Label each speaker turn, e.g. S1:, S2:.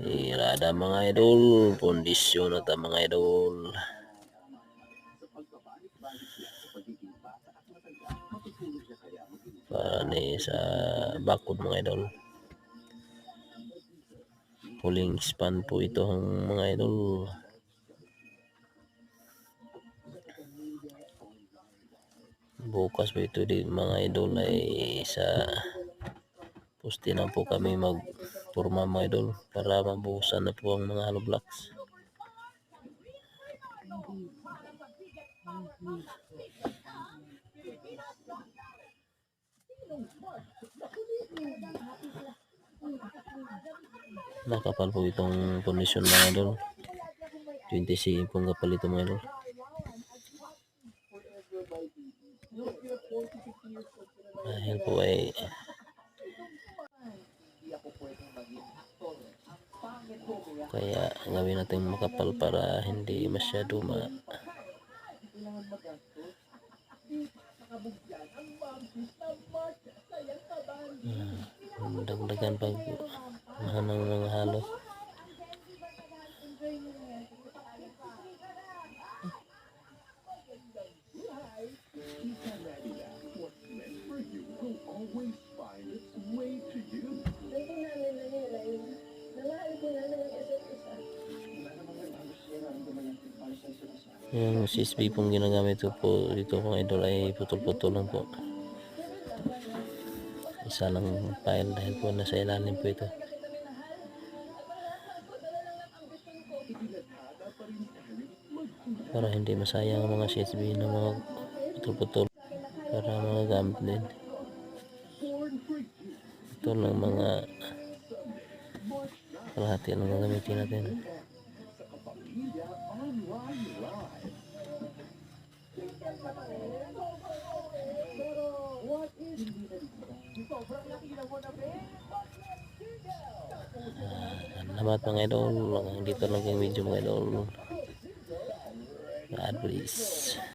S1: Irada mga idol, pundisyon at mga idol. Para ni sa bakod mga idol. Huling span po ito mga idol. Bukas po ito din mga idol ay sa poste na po kami magpurma mga idol para mabuhusan na po ang mga hollow blocks. Nakapal po itong kondisyon mga idol. 26 pong kapal ito mga idol. Dahil po ay kaya gawin natin makapal para hindi masyado dagdagan pag ng mga halo. Yung CSB pong ginagamit ko po dito mga idol ay putol-putol lang po. Isa lang file dahil po nasa ilalim po ito. Para hindi masayang ang mga CSB na mga putol-putol para mga gamit din. Ito lang mga kalahati ng gagamitin natin. Salamat mga idol. Dito lang yung video mga idol. God bless.